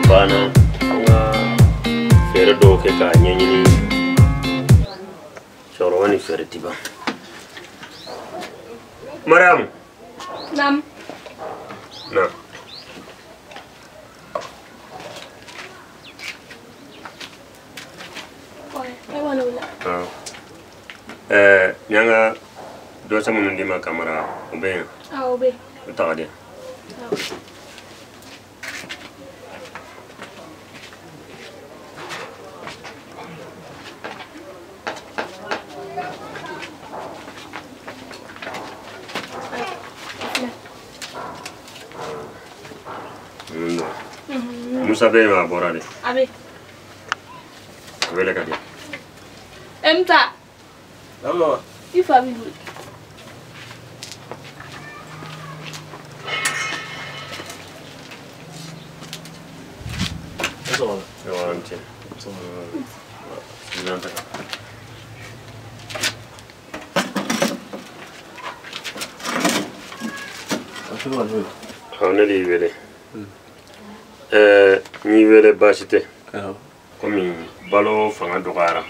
bana fere do ke ka nyenyini choro wani fere tiba Mariam Nam na nyanga do sama nundi ma kamera obe obe utade Musa be ma borade abe wele kadi emta Mama ifa bibu Eso no anche nanta hawne li wele ni wele basite komi balo fanga dogara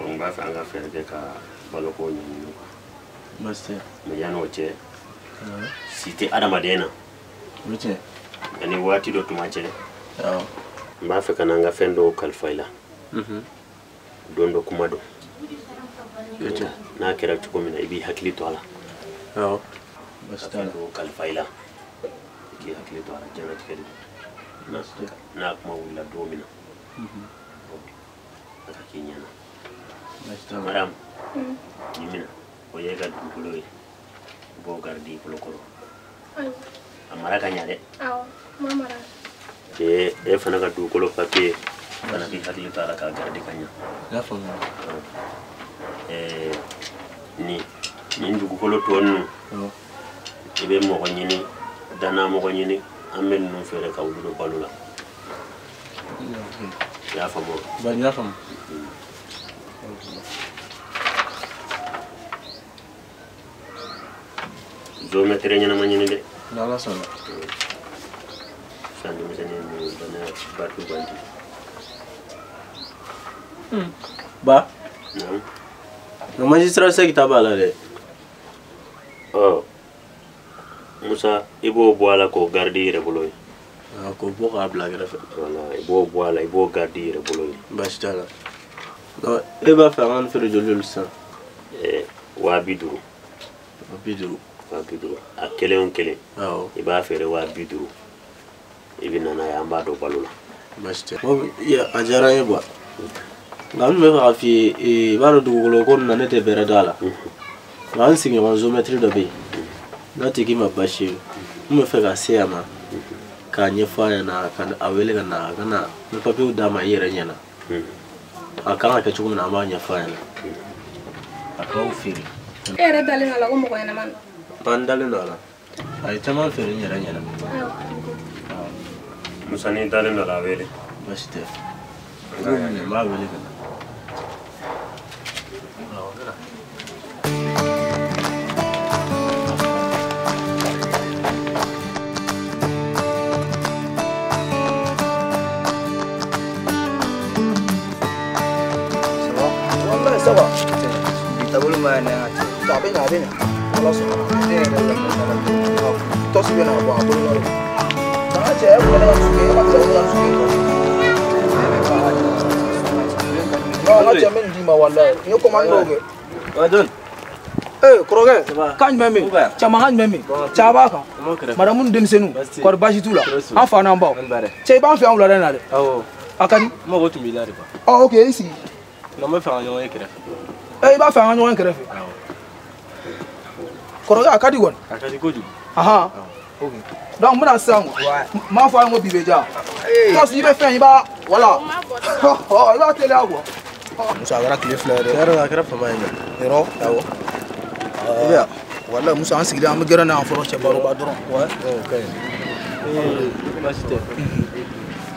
on ba fanga fere ka balo ko ni Master me yano che site adama dena Muche ani wati do tumache ba fe kananga fendo kalfaila dondo kumado na kera chuko mina ibi hakili to ala Master do kalfaila ki hakili to ala jana tikedi na kuma wala do mina aka kinyana Master madam yimina o yega dukulo bo gardi kolokolo amara kanya de mamara e fana ka dukolo papier fana ki hakili to ala ka gardi kanya la fama ni dukolo to nu ibe mo ko nyini dana mo ko nyini amel no fere ka wudo balula ya famo ba ya fama zo metere nyana manyini de la sala sandi mesene ni dana batu bandi ba non no magistrat se kitaba la de Musa ibo boala ko gardi rebuloy ko boka blague refa wala ibo boala ibo gardi rebuloy bastala no e ba faire un fere jolol sa wa biduru a kele on kele iba fere wa biduru ibina na yamba do balula basta ya ajara e ba ngam me fa fi e ba do golo ko na nete bere dala ngam singi on zometri do be na tiki mabashi me fa ga se ama ka nyefa na kan awele kana kana me papi da ma yere nyana akanga ka chukum na ma nyefa na akaw firi era dalina la gomo ko yana man pandale la ay tamal firi nyara nyana Musa ni dalen da la wele basta ne ma wele kana Ça va. Tu as voulu m'aider. Tu as bien. Alors, c'est toi aussi bien à voir. Non, tu as même dit, Mawala. Il y a commandé. Wadon Eh, Kroge, quand même, tu as marre même. Tu as pas. Madame Demsenou, quoi de bâti tout là. Enfin, en bas. Tu as pas fait un blanc. oh Akani. mo go tumbi la riba Ah, ok, ici. no me fa nyo ekere Eh, il va faire un joint que fait. Kroge, Akadi one. akadi goju Aha. Ok. Donc, moi, ça, ma foi, moi, bibéja. Quand tu veux faire, il va. Voilà. Oh, il va te la voir. Musa agara kile fleur. yaro akara fa mai Ero. Awo. Ya. Wala Musa an sigida am gera na an foro che baro ba doron. ouais okay basta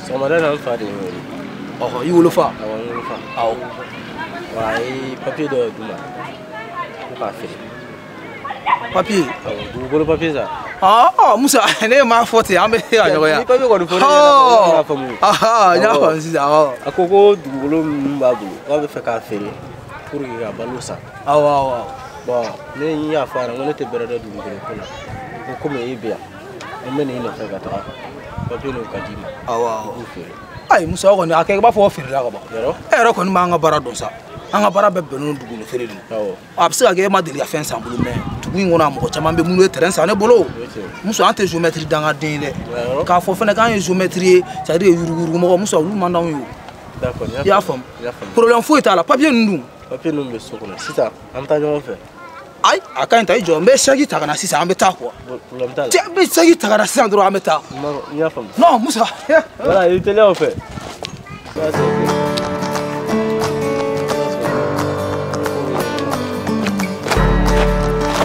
so mara na fa de Oh, you will fa. awon fa Awo. wai papier de duma ko ka fere Papier. du golo papier ça Ah, Musa, ne ma forte ambe ya nyogo ya. Papier ko do fo na famu. Ah, nya ko nsi ah. Akoko dugolo mbabu. Wa be fe ka fere. Pour que ga balusa. Ah. Bon, ne yin ya fara ngone te berada dugolo kula. Ko comme yibia. Emme ne ina fe ga ta. Papier no kadima. Ah. Ai Musa ko ni akeke ba fo fere la ba. Ero ko ni ma nga bara don sa. Anga bara be benu dugolo fere ni. Abisa ga ma deli ya fen sambulu me. Tugu ngona mo chama be munu terrain sa ne bolo. Musa ante géométrie danga den de. Ka fo fene kan géométrie, ça dire yuruguru mo Musa lu mandaw yo. D'accord. Ya fam. Problème fo eta la papier ndu. Papier no be sokona. Sita, am ta jomo fe. Ai, akan ta ijo mbe shagi ta kana sisa ambe ta ko. Problème ta. Ti be shagi ta kana sisa ndro ambe ta. Ya fam. Non, Musa. Voilà, il était là en fait. Ça c'est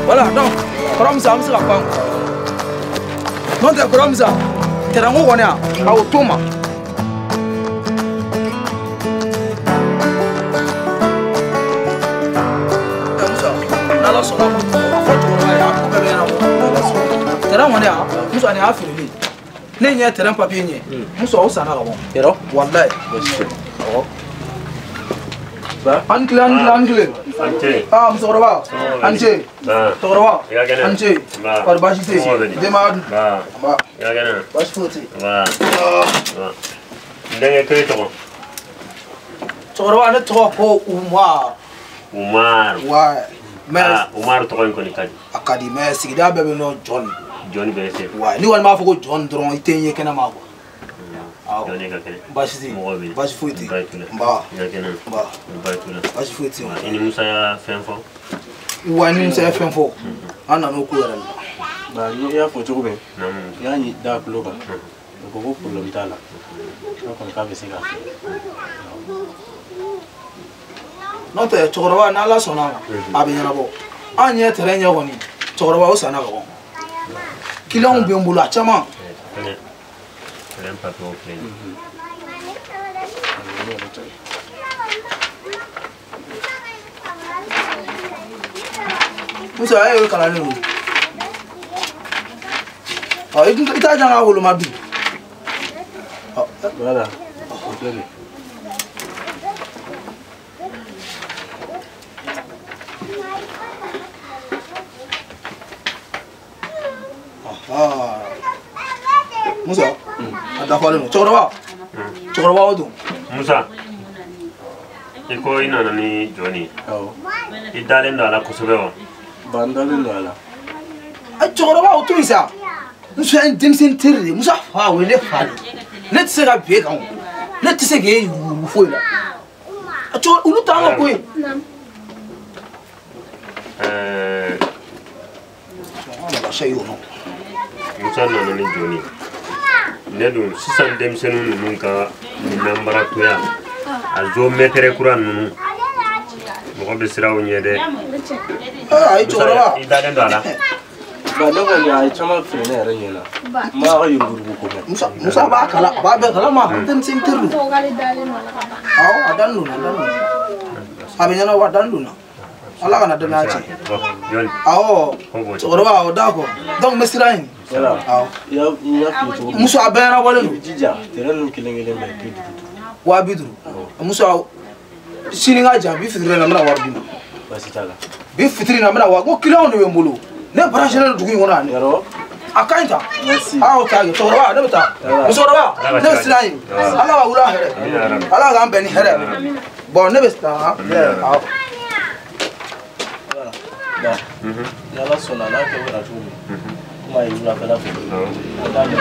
voilà, donc, comme ça, Musa pas. Non, t'es comme ça. T'es dans mon à Otoma. Terrain on est à Musa n'est affaire lui. N'est terrain papier ni. Musa au sana là-bas. Terrain. Wallahi. Ba. Angle. Ah Musa roba. Anje. Toroba. Anje. Par bajité. Demad. Ba. Ya gana. Bashfoti. Ba. Ndenge kay to. Toroba ne to ko Umar. Ouais. Mais Umar to ko ni kadi. Akadi mais sigida bebe no John. Johnny be se. Ouais, ni wal ma foko John dron itenye kana ma ko. Johnny ka kene. Bashiti. Bashfoti. Ba. Ya gana. Ba. Baitula. Bashfoti. Ini Musa ya fenfo. Ouais, ni Musa ya fenfo. Ana no ko yara. Ba ni ya fo chogo be. Nam. Ya ni da kuloba. Ko ko problem tala. Ko ka be se ga. Non te chokoroba na la sona abinyana bo. Anye terrain ya goni. Chokoroba o sana ko. Kilon be mbulu achama. Terrain papier au plein. Musa ayo kala ni. Ah, ita janga wolo mabi. Voilà. Ah. Musa. Ada falo no. Chokoroba. Chokoroba odo. Musa. Iko ina nani Johnny. Idalen do ala kusubewa. Bandalen do ala. Ai chokoroba o tunisa. Musa en dimsin tirri. Musa fa wele fa. Net se ga be kan. Net se ge yu foila. A chok ulu tanga ko. Nam. Ba shay yo no. Musa nani Johnny. Nedu sisan demsenu nunka nambara tuya. Azo metere kuran nunu. Mo be sirawo nyede. Ai chokoroba. Idalen do ala. Ba no ko ya chama frene ranyela. Ma ayu gurgu ko. Musa ba kala ba be kala ma dimsin tirri. Ko gali dali no la kaba. Aw adandu. Abinyana wa dandu na. Ala kana dana ci. Johnny. Aw. Chokoroba o dako. Donc mesirain. Voilà. Aw. Ya fi chogo. Musa abena wala no. Jija, terrain kilengele me pidu. Wa bidru. Musa sininga ja bi fitri na mena wardina. Basi tala. Bi fitri na mena wa ko kilon de mbulu. Ne branche na dugu ngona ni. Yaro. Akainta. Merci. Aw ta ge chokoroba ne beta. Musa roba. Ne mesirain. Ala wa ula here. Ala ga ambeni here. Bon ne besta. Aw. Da. Ya la sona la ke wala tumu. Kuma yi la kala ko. Da da.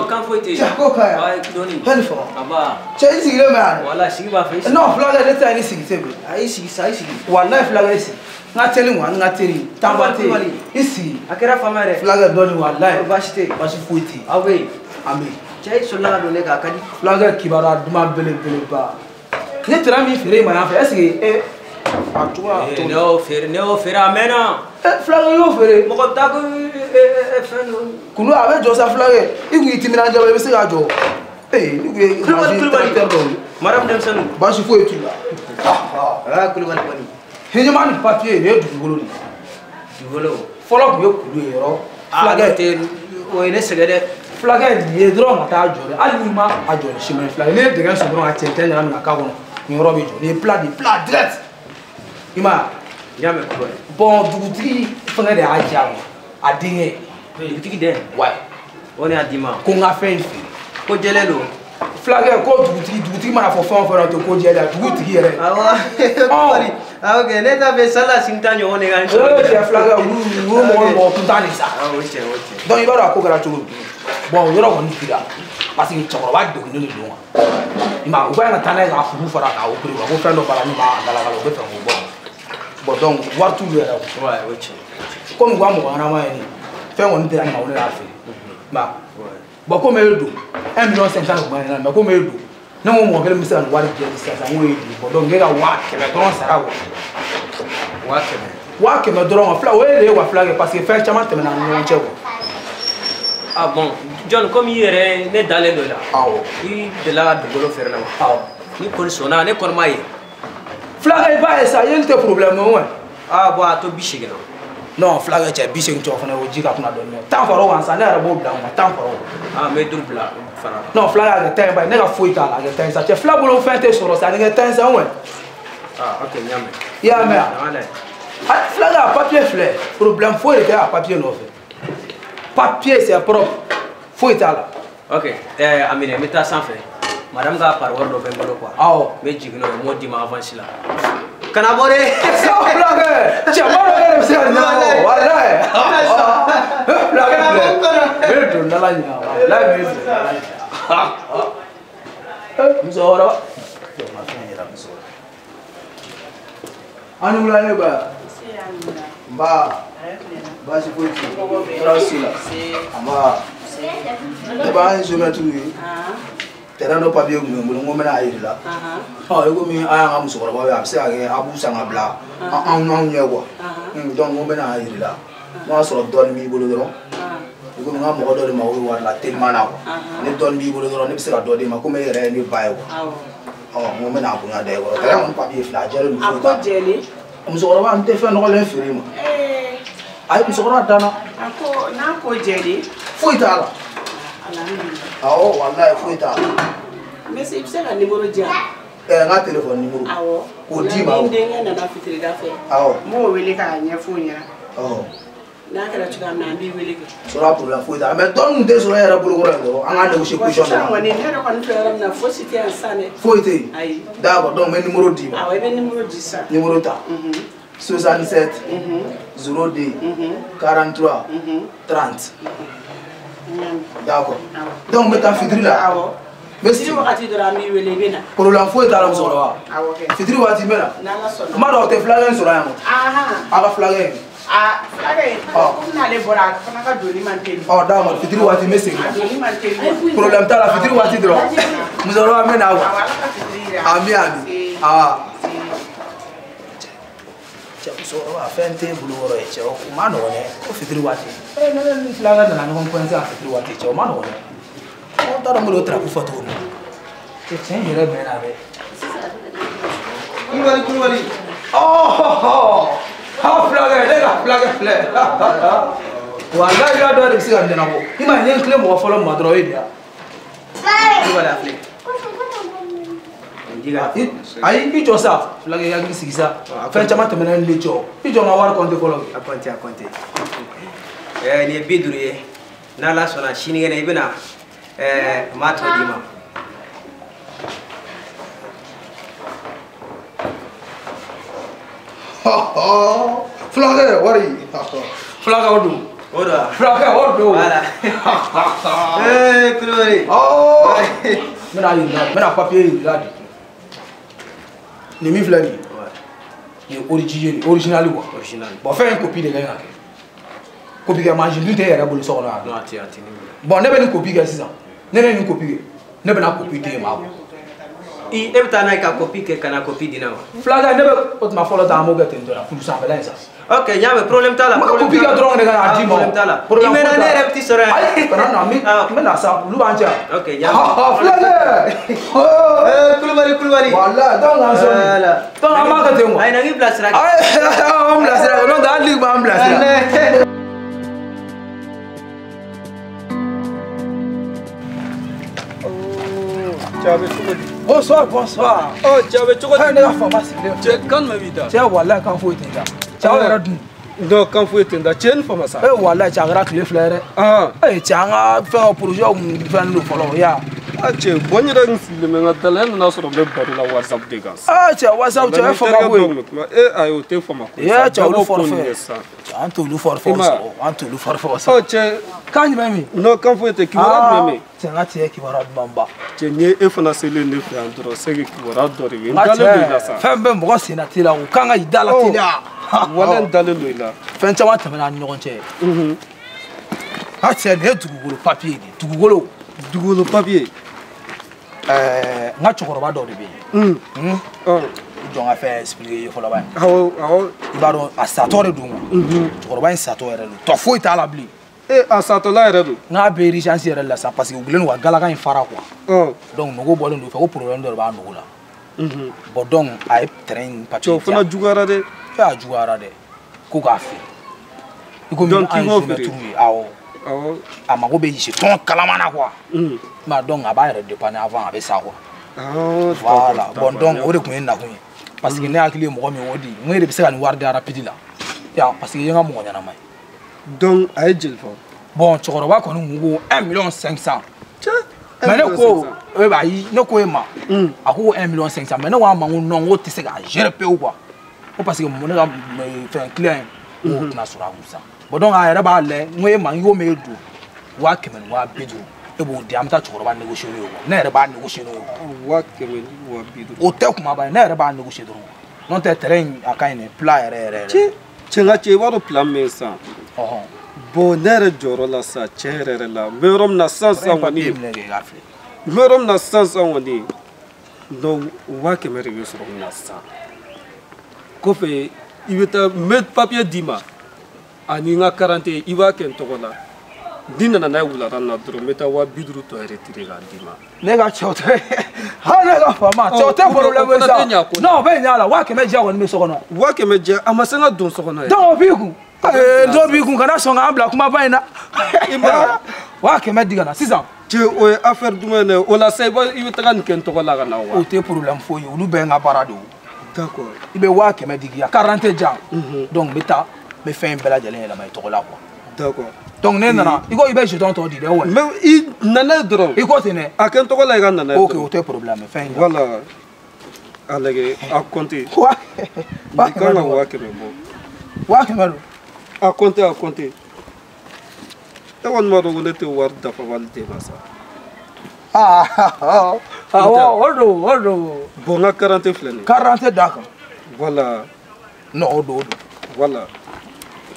Kan foi te. Jako kaya. Ai kidoni. Helfo. Aba. Che sigi le man. Wala sigi ba fe. No, flaga de tani sigi tebe. Ai sigi sai sigi. Wallahi flaga isi. Ngateli mwa ngateli. Tambate. Isi. Akera famare. Flaga doni wallahi. Bashite. Bashi fuiti. Awe. Ami. cɛ ye sɔrɔla ka don ne kan a ka di. Fulakɛ kibaruya duman belebeleba. Ne tɛra min feere ma yan fɛ est ce que a cogoya. Ne y'o feere a mɛnna. Fulakɛ y'o feere. Mɔgɔ t'a ko fɛn don. Kunu a bɛ jɔ sa fulakɛ i kun y'i timinanja i bɛ se k'a jɔ. Ni kun ye Kulubali dɔw ye. Maramu denmisɛnninw. Baasi foyi t'u la. Kulubali kɔni. Hinɛma ni papiye nin ye dugukolo de ye. Dugukolo. Fɔlɔ tun ye kulu ye yɔrɔ. Fulakɛ tɛ o ye ne sɛgɛn dɛ. Fulakɛ nin ye dɔrɔn ka taa jɔ dɛ hali n'i ma a jɔ ni siman fulakɛ n'i ye dingɛ sɔn dɔrɔn ka cɛncɛn ɲagami ka k'a kɔnɔ nin yɔrɔ bɛ jɔ nin ye plat de plat direct i ma ye. N y'a mɛn Kulubali. Bon dugutigi fɛngɛ de y'a diya ma a denkɛ. Dugutigi den. Wa. O de y'a di ma. Ko n ka fɛn in feere. Ko jɛlen don. Fulakɛ ko dugutigi mana fɔ fɛn o fɛn na to ko jɛlen dugutigi yɛrɛ. Kulubali. Ok ne t'a fɛ sala sin ta ɲɔgɔn de kan. Cɛ fulakɛ olu mɔgɔ kuntan de sa. O cɛ o cɛ. Donc i b'a dɔn a ko kɛra cogo di. Bon yɔrɔ kɔni dira parce que cɛkɔrɔba degunnen de don i ma u b'a ka taa n'a ye k'a furu fara k'a opéré ko fɛn dɔ b'a la min b'a galagala u bɛ fɛ k'o bɔ bon donc wari t'ulu yɛrɛ o cɛ. Komi u ka mɔgɔ ɲɛnama ye nin fɛn kɔni dira ne ma o ne y'a feere i ma bon komi e don 1,5 million de kun b'a ɲɛna mais komi e don ne ko mɔgɔ kelen bɛ se ka nin wari jɛ sisan n ko e di bon donc e ka 100,000 dɔrɔn sara wa 100,000 dɔrɔn fila o ye de ye wa fulakɛ parce que fɛn caman tɛmɛna ani ɲɔgɔn cɛ quoi. Ah bon, John, comme il est né dans les deux là. Ah ouais. Il de là de golo faire là. Ah ouais. Ni kon sona, ne kon maye. Fulakɛ i b'a ye sa yeli tɛ problème ye. Ah bon, a to bisi gina. Non, fulakɛ cɛ bi seegin cɔ fana o ji ka kunna dɔɔnin. Tan fara o kan sa ne yɛrɛ b'o bila o ma tan fara o kan. Ah mais dur bila fara. Non, fulakɛ a kɛ tan ye ba ye ne ka foyi t'a la a kɛ tan ye sa cɛ fila bolo fɛn tɛ sɔrɔ sa a kɛ tan ye sa Ah ok ɲamɛ. I y'a mɛn wa? Fulakɛ a papier filɛ problème foyi de tɛ a papier nɔfɛ. Papier c'est propre. Foyi t'a la. Ok, Amine, n bɛ taa sanfɛ. Madame ka parole dɔ bɛ n bolo quoi. Awɔ. N bɛ jigin n'o ye, n m'o d'i ma avance la. Kana bɔ dɛ. Fulakɛ cɛ maa dɔ yɛrɛ bɛ se ka ɲɛ o walayi. Fulakɛ filɛ n bɛ don dala ɲɛ walayi n bɛ don dala ɲɛ. Musokɔrɔba. An ni wula ne ba. Nba. Baasi foyi tɛ yen. Tɔɔrɔ si la. Anba. Ne b'an ye géomètre ye. Terrain dɔ papier kun bɛ n bolo n ko n bɛna a yir'i la. I komi an y'an ka musokɔrɔbaw ye a bɛ se ka kɛ a b'u san ka bila anw ɲɛ quoi. Donc n ko n bɛna a yir'i la. N'o y'a sɔrɔ dɔɔnin b'i bolo dɔrɔn. I komi n ka mɔgɔ dɔ de mago bɛ wari la teliman na quoi. Ni dɔɔnin b'i bolo dɔrɔn ne bɛ se ka dɔ d'e ma komi e yɛrɛ ye ne ba ye quoi. N ko n bɛna a bonya da e kɔrɔ. Terrain kɔni papier filɛ a jɛlen don foyi t'a la. A ko jɛlen. Musokɔrɔba n tɛ fɛn nɔgɔlen feere ma. Ayi musokɔrɔba danna. A ko n'a ko jɛlen. Foyi t'a la. Awɔ walayi foyi t'a la. Mais i bɛ se ka numéro di yan. N ka téléphone numéro. Awɔ. K'o d'i ma. Ni n denkɛ nana fitirida fɛ. Awɔ. N b'o wele k'a ɲɛfɔ o ɲɛna. Awɔ. N'a kɛra cogoya min na an b'i wele kɛ. Sɔrɔ problème foyi t'a la mais dɔɔni tun tɛ sɔrɔ e yɛrɛ bolokɔrɔ yen dɔrɔn an ka négocier position dɔ la. Sisan kɔni ne yɛrɛ kɔni filɛ yɔrɔ min na fosi tɛ yan sisan dɛ. Foyi tɛ yen. Ayi. D'accord donc n bɛ numéro d'i ma. Awɔ i bɛ numéro di sisan. Numéro ta. 77 02 43 30. D'accord. Donc n bɛ taa fitiri la. Awɔ. Fitiri wagati dɔrɔn an b'i wele i bɛ na. Problème foyi t'a la musokɔrɔba. Awɔ kɛ. Fitiri waati n bɛ na. N'Ala sɔnna. N b'a dɔn o tɛ fulakɛ in sɔrɔ yan o. A ka fulakɛ in. Fulakɛ in komi n'ale bɔra a fana ka doni man teli. D'accord fitiri waati n bɛ segin. A doni man teli. Problème t'a la fitiri waati dɔrɔn. Musokɔrɔba n bɛ na Awɔ quoi. Ala ka fitiri jira. Ami ami. Awɔ. Cɛ musokɔrɔba fɛn tɛ e bolo kɔrɔ ye cɛ o ma nɔgɔn dɛ ko fitiri waati. Ne ni fulakɛ nana ɲɔgɔn coincé a fitiri waati cɛ o ma nɔgɔn dɛ. Aw t'a dɔn n bɛ n'o drapeau fɔ cogo min na. Tiɲɛ yɛrɛ bɛn na dɛ. Kulubali. Fulakɛ ne ka fulakɛ filɛ. Walayi i ka dɔ de bɛ se ka n ɲɛnabɔ. I m'a ye ne ye tile mɔgɔ fɔlɔ min ma dɔrɔn o ye nin ye. Kulubali a filɛ. Ayi i jɔ sa fulakɛ i hakili sigi sa fɛn caman tɛmɛna ni ne jɔ i jɔ n ka wari compter fɔlɔ. A compter. Nin ye 50 ye n'Ala sɔnna sinikɛnɛ i bɛ na n b'a tɔ d'i ma. Fulakɛ wari fulakɛ o don. O don wa. Fulakɛ o don. Voilà. Kulubali. N bɛna yir'i la n bɛna papier yir'i la de. Nin min filɛ nin ye nin ye original quoi. Bon fɛn in copie de kan ka kɛ. Copie kɛ mansin dun tɛ e yɛrɛ bolo so kɔnɔ yan. Non a tɛ ne bolo. Bon ne bɛ nin copie kɛ sisan ne ne ni copie ne bɛ na copie di ma I e bɛ taa n'a ye ka copie kɛ ka na copie di ne ma. Filakan ne bɛ o tuma fɔlɔ ta an b'o kɛ ten tɔ la kulu sanfɛla in sa. Ok n y'a mɛn problème t'a la. Ma copie kɛ dɔrɔn de ka na di ma. Problème t'a la. I mɛnna ne yɛrɛ bɛ t'i sɔrɔ yan. Ayi kana na n bɛ na sa olu b'an cɛ. Ok n y'a mɛn. Filakɛ. Kulubali. Wala donc an sɔn nin. donc an b'a kɛ ten quoi. Ayi na k'i bila sira. Ayi an bila sira n'o tɛ hali ni b'an bila sira. Bonsoir, bonsoir. Oh, tu avais toujours dit. Tu es quand même vida. Tu es voilà quand faut éteindre. Tu as l'air d'une. Non, quand faut éteindre, tu es une femme ça. Eh voilà, tu as l'air de fleurs. Ah. Eh, tu as fait un projet où on fait le follow. Ya. Ah, tu es bonne idée de me mettre là, nous sommes même pas la WhatsApp des gars. Ah, tu as WhatsApp, tu as fait ma boue. Eh, aïe, tu es femme. Ya, tu as le forfait. En tout le forfait. En tout le forfait. Oh, tu es. Quand tu m'aimes. Non, quand faut éteindre, qui va m'aimer. Tu as tiré qui va rendre tu es et fana c'est le neuf andro c'est qui va rendre dans le ça femme ben moi c'est na tila ou quand il dala tila wala dans le là fin chama tamana nyon che ah c'est ne dugugolo papier dugugolo papier nga chokoroba do de bi donc a fait expliquer fo la ba ibaro a satore do chokoroba in satore do to fo ita la bli et à Satola redo na be richance yɛrɛ la sa parce que ugulen wa galaga in fara quoi donc nogo bolen do fa ko problème do ba nogo la bon donc ay train papier to fana jugara de ya jugara de ko ka fi iko mi an se metru awo amago be yisi ton kalamana quoi ma donc aba yɛrɛ dépanner avant avec ça quoi voilà bon donc o de kun na kun parce que ne hakili mɔgɔ min o di n de be se ka ni wari da rapide la ya parce que yenga mɔgɔ ɲana mai donc ay jël fo bon chokoroba kɔni mugo 1,500,000 mais ne ko e ba yi ne ko e ma a ko 1,500,000 mais ne wa mangu non o tise ka gérer pe ou quoi o parce que mon ga fait client o tna sura musa bon donc a yɛrɛ b'a lɛ n e ma yo me do wa kɛmɛ wa bidu e b'o di an bɛ taa chokoroba négocier o ne yɛrɛ b'a négocier o wa kɛmɛ wa bidu o tɛ kuma ba ne yɛrɛ b'a négocier dɔrɔn non tɛ terrain a ka ɲi plat yɛrɛ cɛ ŋa cɛ i b'a dɔn plan min san bon ne yɛrɛ jɔyɔrɔ la sa cɛ yɛrɛ la n bɛ yɔrɔ min na sisan kɔni n bɛ yɔrɔ min na sisan kɔni donc 100,000 de bɛ sɔrɔ min na sisan kɔfɛ i bɛ taa n bɛ papier d'i ma ani n ka carte i b'a kɛ n tɔgɔ la n'i nana n'a ye wulada na dɔrɔn n bɛ taa 250 tɔ retiré k'a d'i ma. ne ka cɛw tɛ hali ne ka faama cɛw tɛ problème ye sa non bɛɛ ɲa la 100,000 diya kɔni bɛ so kɔnɔ 100,000 diya a ma se n ka don so kɔnɔ ye. donc o b'i kun dɔw b'i kun kana sɔn k'an bila kumaba in na 100,000 di ka na sisan. cɛ o ye affaire jumɛn ye o la sa i bɛ taga nin kɛ n tɔgɔ la ka na wa. o tɛ problème foyi ye olu bɛɛ ye n ka baara de ye. d'accord i bɛ 100,000 di yan carte tɛ jan donc n bɛ taa n bɛ fɛn bɛɛ lajɛlen yɛlɛma i tɔgɔ la quoi. d'accord donc ne nana i ko i bɛ jeton tɔ di dɛ wa. mais i nana dɔrɔn. i ko ten dɛ. a kɛ n tɔgɔ la i ka nana ye. ok o tɛ problème fɛn in. voilà a lajɛ a compter. i kan ka 100,000 bɔ. 100,000 don. a compter a compter. e kɔni b'a dɔn ko ne tɛ wari dafa wali tɛ ma sa. awɔ o don. bon n ka 40 filɛ nin ye. 40 d'a kan. voilà. non o don. voilà.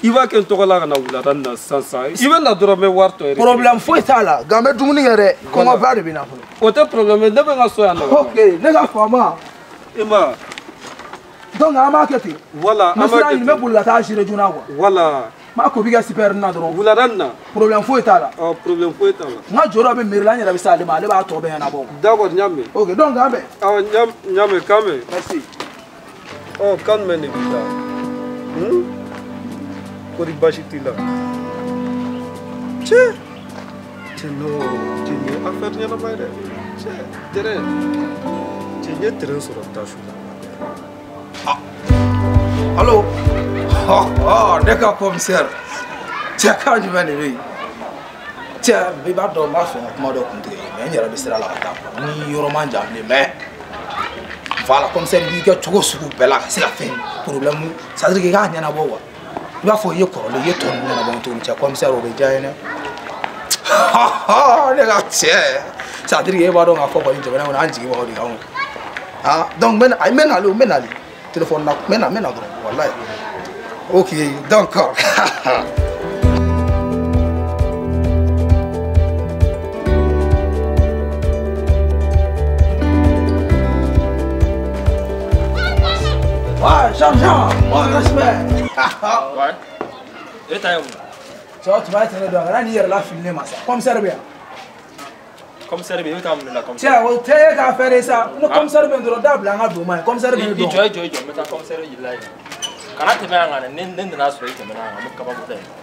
i b'a kɛ n tɔgɔ la ka na wulada na sisan i bɛ na dɔrɔn n bɛ wari tɔ yɛrɛ. problème foyi t'a la nka n bɛ dumuni kɛ dɛ kɔngɔba de bɛ na fɔlɔ. o tɛ problème ye ne bɛ n ka so yan nɔ. ok ne ka faama. i ma. donc an b'a kɛ ten. voilà an b'a kɛ ten. n bɛ sira ɲini n bɛ boli ka taa gérer joona quoi. voilà. n b'a kopi kɛ super na dɔrɔn. wulada na. problème foyi t'a la. problème foyi t'a la. n ka jɔ dɔ bɛ mairie la n yɛrɛ bɛ se ale ma ale b'a tɔ bɛɛ ɲɛnabɔ. d'accord n y'a mɛn. ok donc k'an bɛn. awɔ n y'a mɛn k'an bɛn. merci. kan jumɛn de b'i la. kɔri baasi t'i la. cɛ non cɛ nin ye affaire ɲɛnama ye dɛ. cɛ terrain cɛ n ye terrain sɔrɔ tasu la. allo. ne ka commissaire. cɛ kan jumɛn de bɛ yen. cɛ i b'a dɔn n b'a fɛ ka kuma dɔ kun tigɛ mais n yɛrɛ bɛ sira la ka taa quoi ni yɔrɔ man jan bilen mais voilà commissaire i b'i kɛ cogo sugu bɛɛ la ka se ka fɛn problème c'est à dire que i k'a ɲɛnabɔ quoi i b'a fɔ i ye kɔrɔlen i ye tɔ ninnu ɲɛnabɔ cogo min cɛ commissaire o bɛ diya ye dɛ. ne ka cɛ c'est à dire que e b'a dɔn k'a fɔ kɔni jamana kɔnɔ an jigi b'aw de kan donc n bɛ nali téléphone na n bɛ na dɔrɔn walayi ok d'accord. Jean, on respect. Ouais. Et t'as où? Tu vas être là, là, il y a la filmée, ça. Comme ça, bien. Comme ça, bien, tu as amené la comme ça. Tiens, tu as fait ça. Nous, comme ça, bien, dans le blanc, demain. Comme ça, bien. Il joue, mais comme ça, il l'a. Quand tu es là, tu es là, tu es là.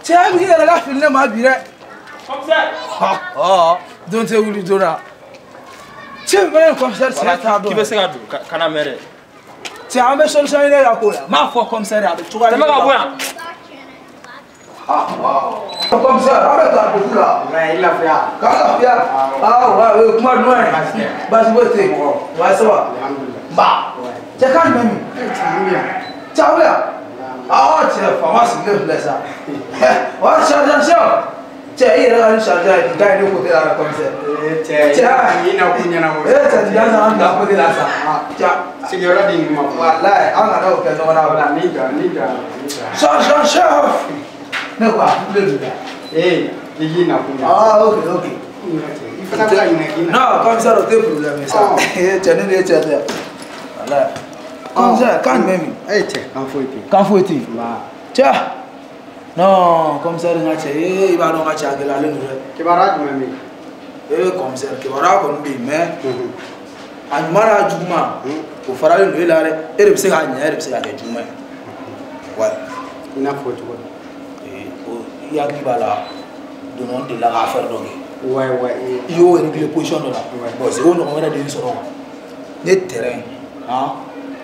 Tiens, il y a la filmée, ma vie. Comme ça. Oh, donc c'est où lui donner. Tiens, mais comme ça, c'est ça. Qui veut se garder? Canamere. Tiens, on va solutionner la couleur. Ma foi, comme ça, tu vas aller. Comme ça, avec la boule là. Ouais, il a fait. Ah ouais, comment nous Vas-y, vas-y. Ouais, ça va. Bah. C'est quand même. Ciao bien. Ah, tiens, pharmacie le ça. Ouais, chargeur. Tiens, il a un chargeur, il a une côté là comme ça. Tiens, il n'a pas de n'a. Tiens, il a un côté là ça. Tiens, c'est que là il m'a. Voilà, on a donc on a voilà ni. Chargeur. Ne quoi, le eh, il n'a pas. Ah, ok. Il faut pas une. Non, comme ça, le problème ça. Tiens, voilà. Comme ça, quand même. Eh, tiens, quand faut-il? Tiens. Non, comme ça, il va nous acheter la ligne. Tu vas rater même. Comme ça, tu vas raconter, mais. En mara Juma, pour faire le là, et le psy a Juma. Ouais. Il n'a pas de. Il y a qui va là, de la affaire donc. Ouais. Il y a une position là. Bon, c'est où nous on a des instruments. Les terrains, hein,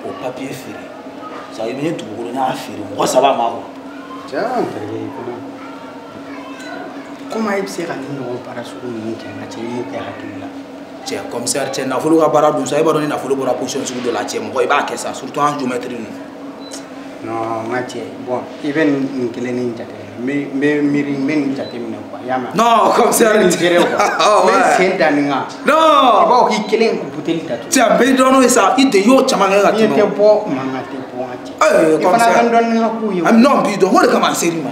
au papier ferré. Ça y est, tout le monde a ferré. Moi, ça va mal. Tiens, comment il s'est rendu par la seconde tiens, comme ça, tiens, n'a fallu pas barrer ça, il va donner la folie pour la position de la tienne. Moi, il va que ça, surtout en géométrie. Non, Mathieu, bon, il vient une clénie. Mais non, comme ça, il dirait non, tiens, mais donne ça, il te yo chamanga. Comme ça, non, bidon, on est comme un série.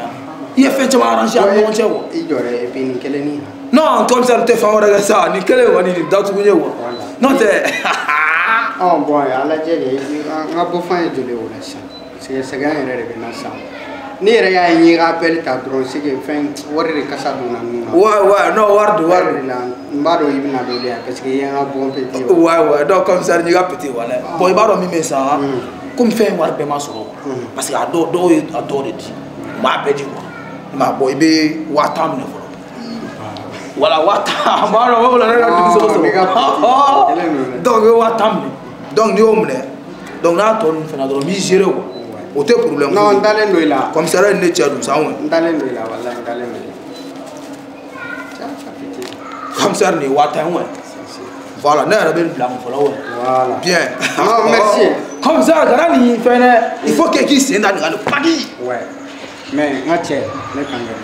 Il est fait arranger à mon chèvre. Il aurait été une clénie. Non, comme ça, tu fais un ça, ni quel est le d'autres non, oh, bon, à la télé, on a beau faire de l'évolution. C'est gagné de ça. Ni rien y rappelle ta drone, c'est que fin, what est le cassade de ouais, non, ward, Mbado ibn Adolia, parce qu'il y a un bon petit. Ouais, donc comme ça, il y a petit, voilà. Bon, il va remettre ça, comme fait un peu ma soro. Parce qu'il adore de dire. Ma pédi quoi. Ma boy, be, watam ne voilà, watam. Donc, watam. Donc, nous, donc, là, on fait notre misère. Autre problème. Non, d'aller nous là. Comme ça, il n'est pas nous ça. D'aller nous là, voilà, d'aller nous. Comme ça, il est watam. Voilà, nous avons blanc. Voilà. Bien. Non, merci. Comme ça, il faut que qui s'est dans le padi. Ouais. Mais Mathieu, ne pas me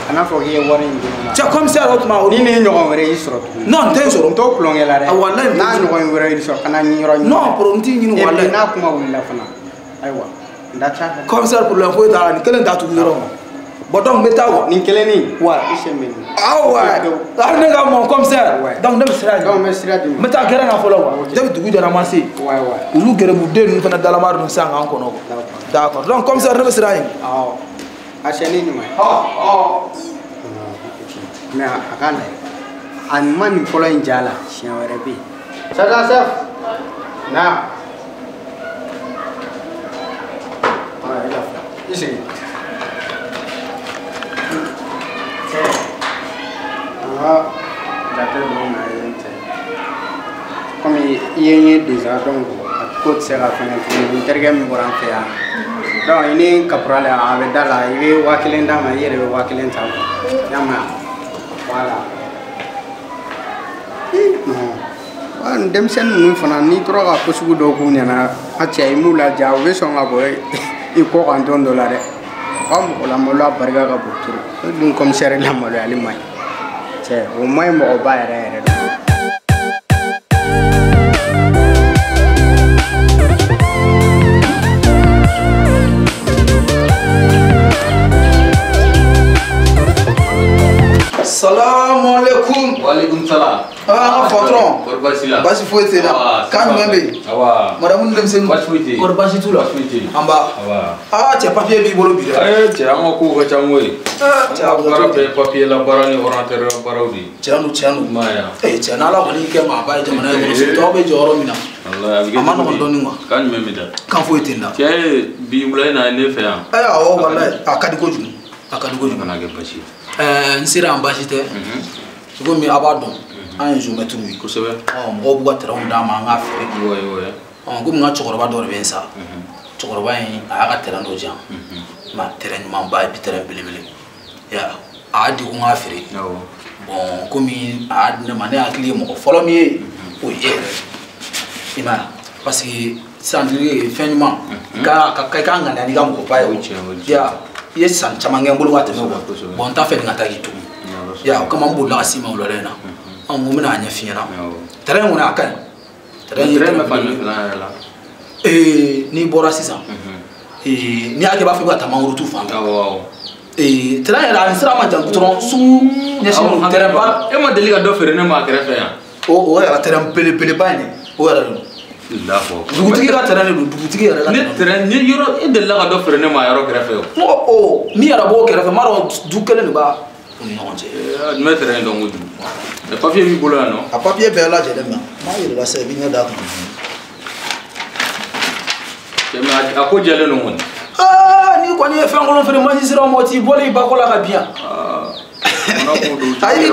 ana fo ye wari ndina cha comme ça autrement ni ne ñogon wéré isro non ten so to plongé la ré wallahi na ñogon wéré isro kana ñi ro non pour on ti ñi wallahi na kuma wala fana aywa ndacha comme ça pour la fois dara ni kelen da tu doro bodong betawo ni keleni wa isemen ah ouais arne ga mon comme ça donc dem sira donc me sira di meta gere na folo wa dem dugu de ramasser ouais ulu gere mu de ni fana dala mar no sanga en kono d'accord donc comme ça dem sira ah acheni ni mai mais akala an man folo injala chien wéré bi ça chef na ici comme il y a déjà donc à côté c'est la fin de l'intergame pour en faire donc il est caporal avec dala il est wakilin dama il est wakilin ça yama voilà non dem sen nu fana ni trop ka posugu do ku nyana a cey mu la jaw be so nga boy i ko kan ton dollar comme la mo la barga ka botur dum comme sere la mo ali may cey o may mo ba yere Assalamu alaikum. Waalaikum salam. Patron. Korbasila. Basi foyete la. Kan membe. Awa. Madame ndem sen. Basi foyete. Korbasi tu la. Basi foyete. Amba. Awa. Tiens papier bi bolo bi. Tiens ko ko chamwe. Tiens bara papier la bara ni orateur la baraudi. Tiens Maya. Tiens na la ko ni ke ma ba jamana ko so to be joro mina. Allah abi. Amana ko doni ngwa. Kan membe da. Kan foyete nda. Tiens bi ulai na ne fe ya. Awo wallahi akadi ko jum. Akadi ko jum. Mana ke bashi. Nsira ambashite. Gomi abadon. An jo metu mi. Kosebe. Mo buga tera unda ma nga fe. Woy. Gomi nga chokoro ba do re bensa. Chokoro ba yin aga tera no jam. Ma tera ni man ba bi tera belebele. Ya, adi ko nga fe. Bon, gomi adi ne mane akli mo follow mi o ye. Ima parce que sandri fenyuma ka ngana ni ga mo pa ya. Yes san chamange ngolo wate no bon ta fe ngata gitu ya kama mbulla asima ulolena amu mina anya fiena tere ngona akan tere me fa la ni bora sisa ni ake ba fe ba tamanguru tu fa tere ya sira ma jan kutron su nyesi mo tere ba e ma deliga do fere ne ma kere fe ya o ya tere pele ba ni o ya la fo dugutigi ka tere ne dugutigi yara ne tere ni yoro e de la do fere ne ma yoro kere fe o mi yara bo kere fe maro dukele ne ba on nonje me tere ndo ngudu le papier mi bolo no a papier be la jele ma yele la se bi ne da ke ma a ko jele no mon ni ko ni fe ngolo fere magistrat mo ti bole ba ko la ka bien ay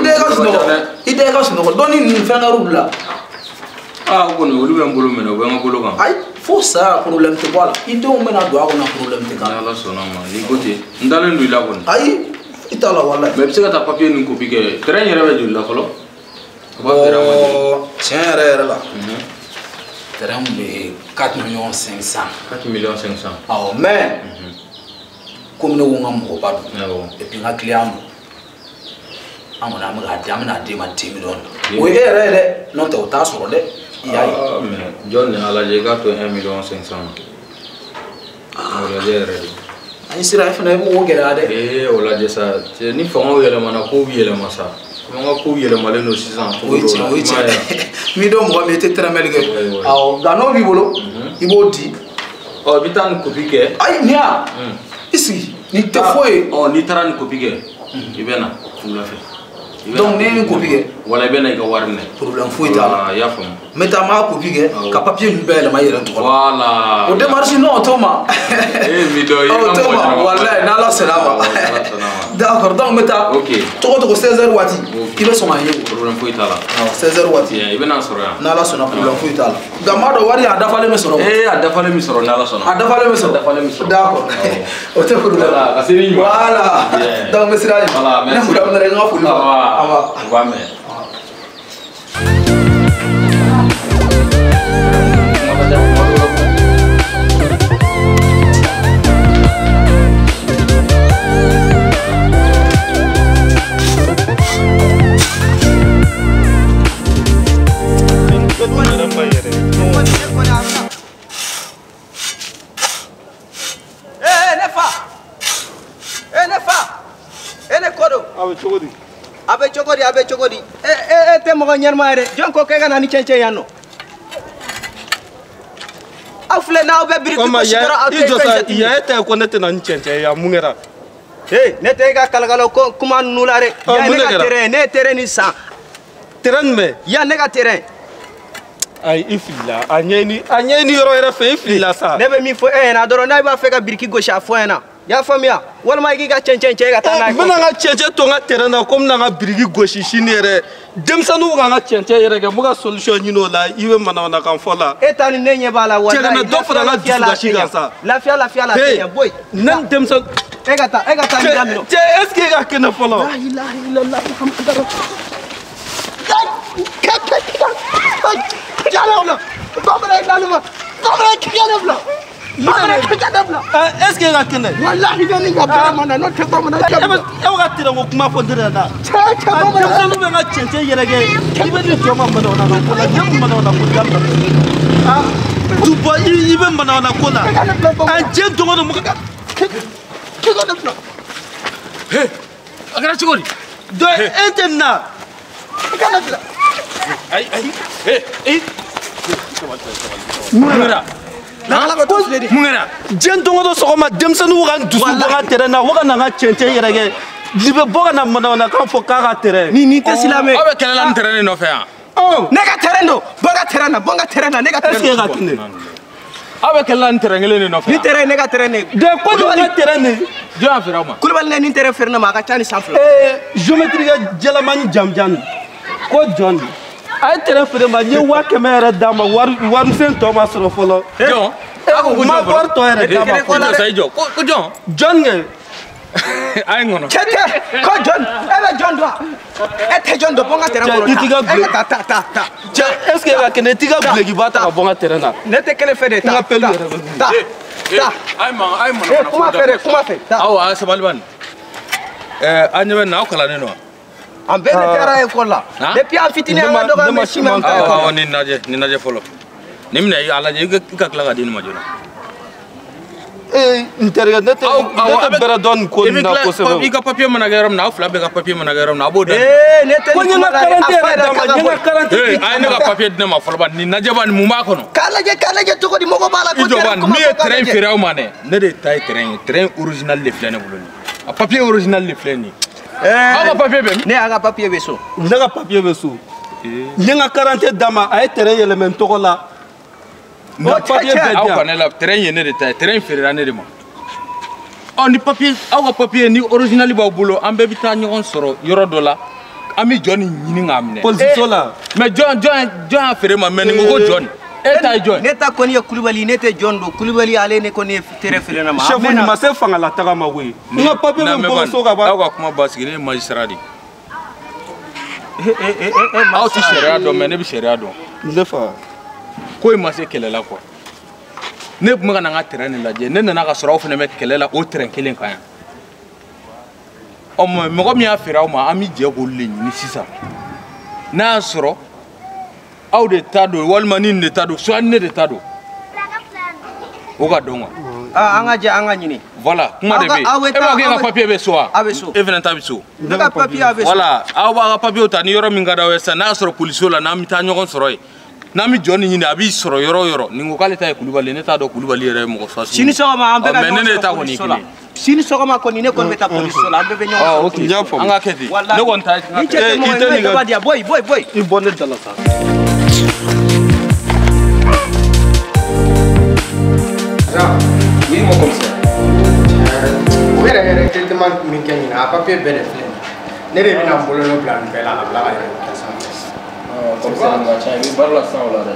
ide ga suno doni ni fe ngarubla ko no lu bolo meno ba ngolo kan ay fo ça problème te voilà ide o mena do akona problème te kan ala sona ma ni gote ndalen du la kon ay itala wallahi mais c'est que ta papier ni copie que terrain yere be julla kolo tiens là terrain be 4 millions 500 4 millions 500 ah mais comme no ngam ko padu et puis nga client amona ma ga amna de ma 10 millions o ere non te ta soro de yayi mais John ala je ga to 1 million 500 o ere ani sira fana mo gera de o la je sa ni fango yele mana ko yele masa mo ko yele male no 600 o mi do mo mi te tramelge aw gano bi bolo ibo di o bitan ko bige ay nia isi ni te foi o ni taran ko bige ibena la fe donc ni ko bige wala bena ga warne problème foi ta ya fam meta ma ko bige ka papier ni bele ma yere to voilà o démarche non toma mi do yi toma wallahi na la salama d'accord donc meta to 16h wati ibe so ma yego problème foi ta la 16h wati ibena soro na la sona problème foi ta la gamado wari ada fale me soro ada fale mi soro na la sona ada fale me soro d'accord o te problème voilà asini voilà donc me sira voilà merci na mura nga fulu va me abe chogodi te mo nyarma re jonko ke gana ni chenche yanno afle na obe biri ko shikara ya ete ko nete na chenche ya mungera nete ga kalgalo ko kuma nulare ya ne ga terrain ne terrain ni sa terrain me ya ne ga terrain ay ifilla anyeni yoro era fe ifilla sa ne be mi fo na doro na ba fe ga birki go sha fo na ya famia wala ma giga chenche ga tana ko na chenche to nga terrain na kom na birgi go shi shinere demsanu nga chenche yere ga muga solution nyino la iwe mana na kan fola etani nenye bala wala na do fara nga duga shi ga sa la fia boy nan demsan egata ni damino est-ce que ga kena fola la ilaha illallah muhammadur est-ce que la kene wallahi ni ga mana no te ko mana e wa tira ko kuma fo dira na je no be na chenche yerege ibe ni to ma mana na ko la jam mana na ko dal du ba ibe mana na ko la an je do no mu ka he agara chigori do entenna Ay, Mungera. Mungera. Jentongo do sogoma demsanu wagan dusu boga terrain na waga nanga chenche yerege libe boga na mona kan fo ka terrain ni te silame Abe kelela terrain no fe ya. Oh, nega terrain do, bonga terrain na nega terrain. Est-ce que ga tine Abe kelela terrain ngele no fe. Ni terrain nega terrain ne. de ko do na terrain ne Jo afira ma. Kulibali ne ni terrain ferna ma ka tani sanfla. Géométrie jelaman jamjan ko John ay terrain fere ma nye wa kemere dama war sen to ma soro folo Jo. ma war to ere dama Ko sai jo. Ko jo. John nge Ay ngono. Chete, ko John, ebe John do. Ete John do bonga terrain ko. Itiga blé. Ta. est-ce que ga kene tiga blegi bata ka bonga terrain na Ne te kele fede ta. Ta. Ay man. Kuma fere. Ta. Awa sabalban. Anyabe na okala ne no. An bɛ ne taara école la depuis an fitinin an ka dɔgɔ an bɛ ciment ta Awa ni naje folo. Ni mina ala je ka kila ka dinu ma jona. interga nete bera don ko na ko se I ka papier mana garam na fula be ka papier mana garam na boda. ne te ko ni na quarantaine dama ni na quarantaine Ay ne ka papier dina ma folo ban ni naje ban mu ma kono. kala je togo di mɔgɔ b'a la ko Ijo ban mi train firaw mane ne de tay train original le flene buloni. A papier original le flene. Aga papier be ne aga papier be so ndaga papier be so nyenga 40 dama ay terrain element to la na papier be aw kanela train yene de tay train firira ne de ma on ni papier aw papier ni original ba bulo ambe bita nyon soro yoro dola ami joni nyini ngamne position la mais John afere ma men ngo John eta John ne ta koni Kulibali ne te John do Kulibali ale ne koni tere fere na ma chef ni ma se fanga la taga ma we nga papier be bo so ga ba aw kuma basigi ne magistrat di aw ti sharia do men ne bi sharia do ndefa ko ma se kelela ko ne kuma kana nga terrain la je ne nana ka sɔrɔ aw fana bɛ kɛlɛ la o terrain kelen kan yan ɔ mɔgɔ min y'a feere aw ma an bɛ jɛ k'o le ɲini sisan n'a y'a sɔrɔ aw de ta don walima ni nin de ta don soit ne de ta don o ka dɔn wa. an ka jɛ an ka ɲini. voilà kuma de bɛ yen e b'a kɛ e ka papier bɛ so wa. a bɛ so e fana ta bɛ so. ne ka papier a bɛ so. voilà aw b'a ka papier ta ni yɔrɔ min ka d'aw ye sisan n'a y'a sɔrɔ polisiw la n'an bɛ taa ɲɔgɔn sɔrɔ yen. N'a mi jɔn ni ɲini a b'i sɔrɔ yɔrɔ o yɔrɔ nin ko k'ale ta ye Kulibali ne t'a dɔn Kulibali yɛrɛ ye mɔgɔ fasugu. Sini sɔgɔma an bɛɛ ka ɲɔgɔn sɔrɔ police la. Sini sɔgɔma kɔni ne kɔni bɛ taa police la an bɛɛ bɛ ɲɔgɔn sɔrɔ. Ok an ka kɛ ten ne kɔni ta ye. Ni cɛ tɛ mɔgɔ ye ne daba diya boyi. I bɔ ne dala sa. Oui mon commissaire. O yɛrɛ traitement min kɛ ɲina a papier bɛɛ de filɛ ne de bɛna n bolo nɔ bila nin bɛɛ la ka bila ka yɛrɛ kɛ sanfɛ. Commissaire nga cɛ i bɛ baara la sisan o la dɛ.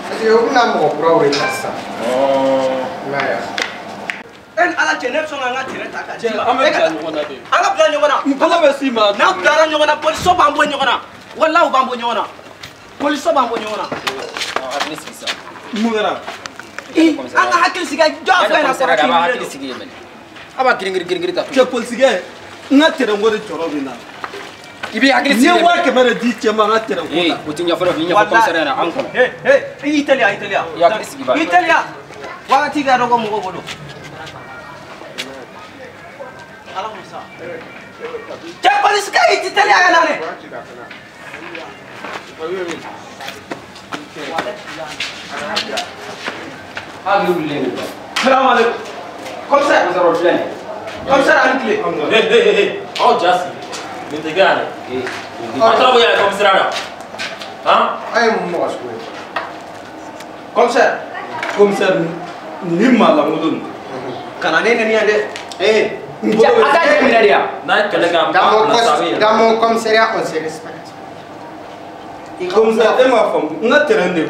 Parce que o bɛna mɔgɔ kuraw de ta sisan. I m'a ye wa. Ala cɛ ne bɛ sɔn ka n ka terrain ta k'a d'i ma. An bɛ bila ɲɔgɔn na de. An ka bila ɲɔgɔn na. Ala bɛ s'i ma. N'an bilara ɲɔgɔn na police b'an bɔ ɲɔgɔn na walahi u b'an bɔ ɲɔgɔn na police b'an bɔ ɲɔgɔn na. Hakili sigi sa. Mun kɛra. An ka hakili sigi jɔ a filɛ nin ye kɔrɔ k'i hakili sigi yen a b'a girin ta. cɛ polisikɛ n ka terrain ko de jɔrɔ bɛ na. I bɛ hakili sigi n ye 1000 de di cɛ ma n ka terrain ko la. o tɛ ɲɛfɔ dɛ ɲɛfɔ commissariat na an kɔnɔ. i teliya. I hakili sigi ba. I teliya wagati ka dɔgɔ mɔgɔw bolo. Ala k'u sa. Cɛ polisikɛ i tɛ teliya ka na dɛ. Hakili wulilen de. Salaamaaleykum. Commissaire. Commissaire a ni tile. Aw ja sigi. Nin tɛ kɛ yan dɛ. An taara bɔ yan commissariat la. An ye mun mɔgɔ sugu ye. Commissaire. Commissaire ni maa lankolon nin. Kana ne nɛni yan dɛ. N bolo bɛ. A t'a jɛ minɛ de yan. N'a ye kɛlɛ kɛ an b'a Dans mon commissariat on se respecte. Commissaire e m'a faamu n ka terrain de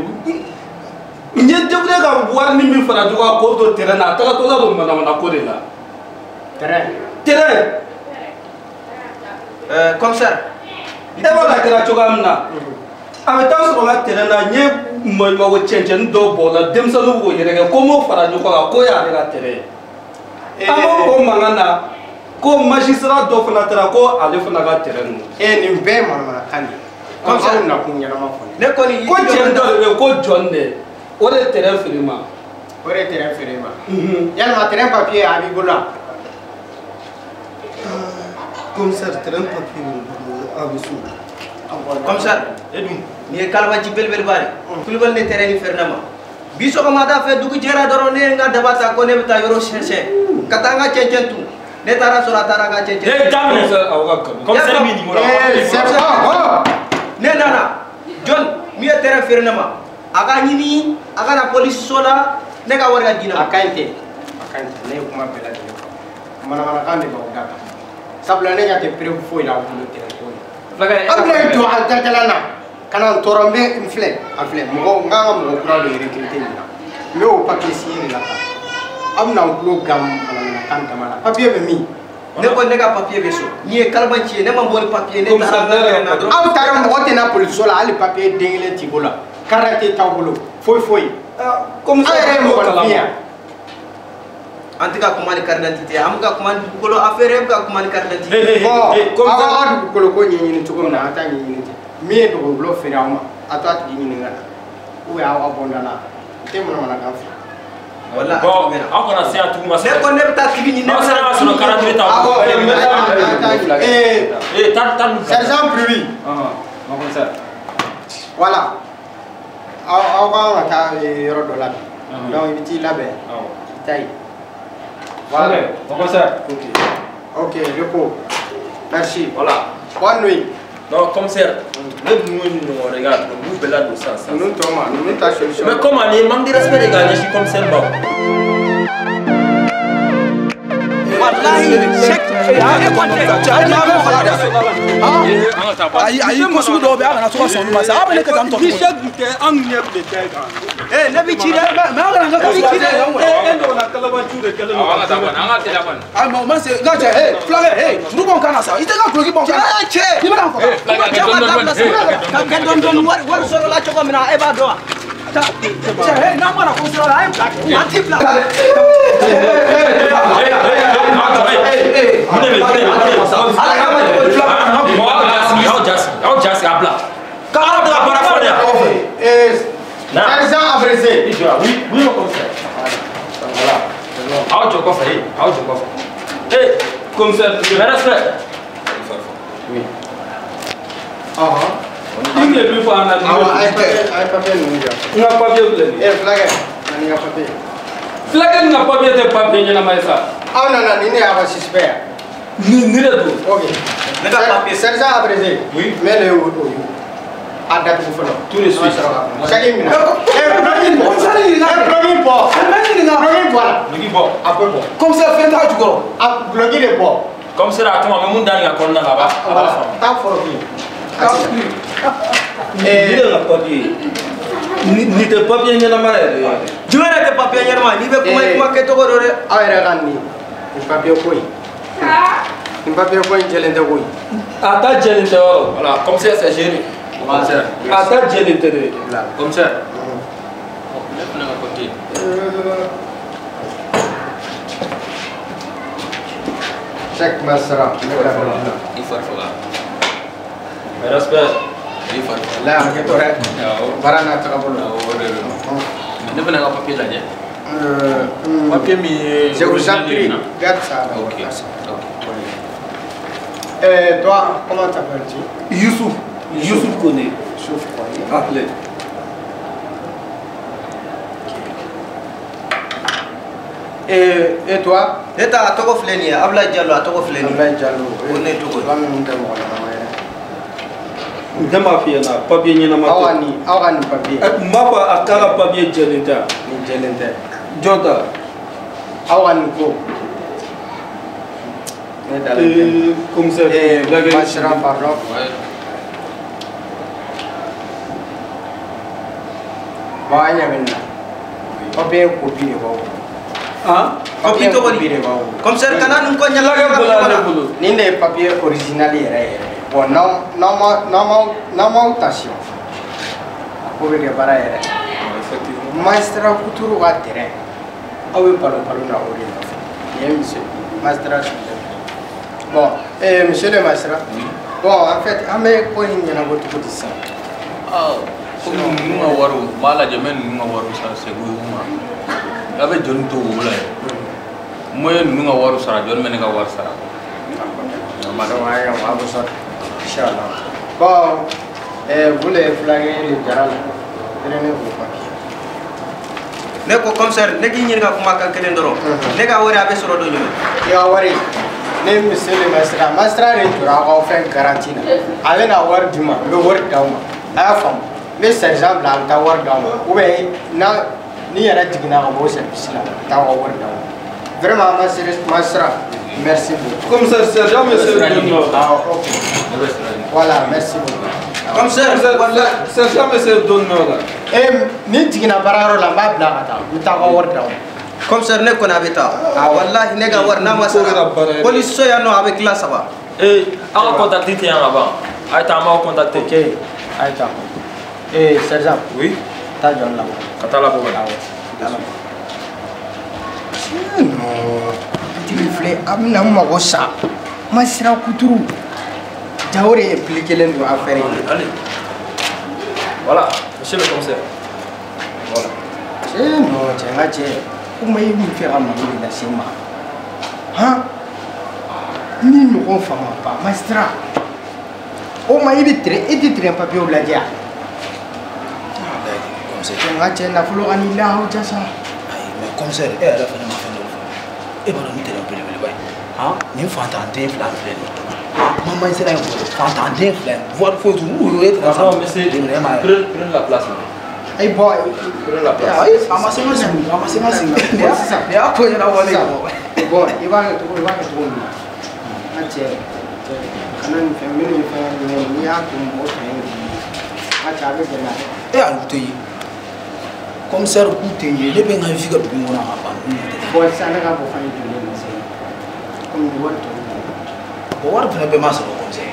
n ye débrouillé ka wari ni min fara ɲɔgɔn kan k'o don terrain na a tagatɔla don manamana ko de la. terrain. Commissaire. E b'a la kɛra cogoya min na a bɛ taa sɔrɔ n ka terrain na n ye mago cɛncɛnni dɔw bɔ o la denmisɛnninw b'o yɛrɛkɛ ko n m'o fara ɲɔgɔn kan k'o y'ale ka terrain ye. an b'o fɔ mankan na ko magistrat dɔ fana taara ko ale fana ka terrain don. Nin bɛɛ ye manamanakan de ye. Comme ça aw nakun ɲɛnama fɔ ne kɔni ko cɛ dɔ de bɛ yen ko John de o de ye terrain feere ma. o de ye terrain feere ma. yalima terrain papier a b'i bolo wa. Commissaire terrain papier a bɛ so. comme ça ni kalba ci bel bare kulubal ne terrain fernama biso ko mada fe dugu jera doro ne nga dabata ko ne beta yoro chercher katanga cencentu ne tara sura tara ga cencen damne comme ça mi ni mo c'est ça ne nana John mi terrain fernama aga nyini aga na police sola ne ga warga dina akante ne kuma bela de mana kan de ba daka sabla ne ga te preuve fo ila ko le terrain ko abla to alta talana kana torombe infle afle mo nganga mo kura le recruter ni me o papier signé la ka amna ko gam ala kan tamala papier be mi ne ko ne ga papier be so ni e kalbanci ne ma bol papier ne tara na aw tara mo te na police sola ali papier dengele ti bola karate tawbolo foi comme ça mo ko bien antika kumani carte d'identité am ga kumani kolo affaire ga kumani carte d'identité comme ça du kolo ko ni to ko na ata ni mi do lo fere awma ata ti ni ngana o ya wa bondana te mo na ga fi wala bon akona se atu ma se ko ne ta ti ni ne sa so no karate ta tan sergent privé ma ko ça voilà aw ba ta yoro do la donc biti labe tay voilà ma ko ça ok repos merci voilà bonne nuit. Non, commissaire, nous regarde, nous bella de ça. Nous Thomas, nous ta solution. Mais comment il manque de respect les gars, je suis commissaire bon. ayi ko sugu dɔw bɛ a kana to ka sɔn olu ma sa a bɛ ne kɛ tan tɔ Ni chef du terrain an ɲɛ bɛ da kan. ne bi ci dɛ mais a kana n ka Ni ci ci dɛ e ndo na kalabancu de kelen An ka taa bani, an ka teliya bani. ayi mais o ma se n ka cɛ fulakɛ juru bɔ n kan na sa i tɛ ka guloki bɔ n kan na cɛ i bɛ na fɔ ka kɛ dɔn wari sɔrɔ la cogo min na e b'a dɔn wa cɛ n'an mana ko sira la a ye bila a ti bila Sergent Abressé. Oui, mon commissaire. Voilà. Aw jɔ kɔfɛ, aw jɔ kɔfɛ. Commissaire, mais respect. Oui. Il n'est plus pas en Awa, ay papier ninnu jɔ. N ka papier filɛ nin ye. Fulakɛ, nani ka papier. Fulakɛ nin ka papier tɛ papier ɲɛnama ye sa. Aw nana ni ne y'a ka suspect yan. Ni de don. Ok. Ne ka papier. Sergent Abressé. Oui. Mais le o a datugu fɔlɔ. Tout de suite. Chaque minute. Premier bɔ. Premier bɔ la. Dugi bɔ. A bɛ bɔ. commissaire fɛn t'a jukɔrɔ A guloki de bɔ. Commissaire a tuma mɛ mun dani ka kɔnɔna la a b'a Voilà. Taa fɔlɔ bi. Ni de ka papier. Ni tɛ papier ɲɛnama yɛrɛ ye. jumɛn yɛrɛ tɛ papier ɲɛnama n'i bɛ kuma kɛcogo dɔ dɛ Aw yɛrɛ ka nin papier ko in. Nin papier ko in jɛlen tɛ ko ye. A ta jɛlen tɛ yɔrɔ. Voilà, commissaire c'est géré. Commissaire. A ta jɛlen tɛ de. Commissaire. Ne fana ka papier. Chaque masara. I fari faga. Mais respect. I fari faga. Là, hakɛ to dɛ. Awɔ. Baara n'a tagabolo la. Awɔ, o de don. Mais ne fana ka papier lajɛ. Papier min ye je vous en prie, garde ça. Ok. Toi, comment t'appelles-tu? Youssouf. Youssouf Koné. Youssouf Koné. Appelé. Et toi? ne ta tɔgɔ filɛ nin ye Ablaye Diallo a tɔgɔ filɛ nin ye Ablaye Diallo. o ne tɔgɔ ye. Toi minnu tɛ mɔgɔ ɲɛnama ye. Ne m'a f'i ɲɛna papier ɲɛnama Aw tɛ. ka nin papier. N b'a fɔ a k'a ka papier jɛlen tɛ. Nin jɛlen tɛ. Jɔn ta. Aw ka nin ko. Ne dalen tɛ. Commissaire. Magistrat, pardon. Bon, an ɲɛ bɛ nin na. Papier copie de b'aw bolo. Papier tɔgɔ di commissaire kana nin ko ɲɛla nin de ye papier original yɛrɛ yɛrɛ bon n'aw m'aw tasi a ko bɛ kɛ baara yɛrɛ magistrat kuturu ka terrain aw bɛ palon na o de nɔfɛ nin ye monsieur magistrat bon monsieur le magistrat bon en fait an bɛ ko in ɲɛnabɔ cogo di sisan Komi ninnu ka wariw n b'a lajɛ n bɛ ninnu ka wariw sara Segu ye ma a bɛ jɔnni to wo la ye n ye ninnu ka wariw sara jɔnni bɛ ne ka wari sara Inchallah. Bon, Vous les flaguez les jarala. Prenez vos papiers. Ne ko commissaire ne gi ñir nga ko makal kelen doro ne ga wari abe soro do ñu Ya wari ne monsieur le magistrat ne tura ko fen garantie na ale na war dima le war dawma aya fam ne sergent blanc ta war dawma ou bien na ni yara digna ko bo service la ta war dawma vraiment magistrat merci beaucoup Commissaire sergent monsieur Donno. OK voilà merci beaucoup commissaire Sergent monsieur Donno la. ni digna bararo la ma bla ta ko war dawma commissaire ne ko na beta wallahi ne ga war na masara police so ya no avec la ça va on va contacter tiens avant aïta on va contacter OK aïta sergent oui ta jon la kata la boba non tu me fais amna mago sa masira kuturu jawre impliqué len do affaire allez voilà monsieur le commissaire voilà non tiens tiens comment il me fait ramener la sema hein ni me confirme pas mastra o ma ibi tre et tre papier au bladia commissaire tiens na fulo ani la ho jasa mais commissaire ala fa ma fa e ba no tere pele pele bay ha ni fa tante flan flan maman sera fa tante flan voir faut tout et non monsieur prenez la place ay boy prenez la place ay amassez ma singa c'est ça ya ko na wala bon il va tout ate kanan family ni ya ko mo tan ata be na e a luté commissaire coûté le ben nga figa du ngona apa bon ça na ga bo fa ni dole na sai comme ni wato bo war fa be masa commissaire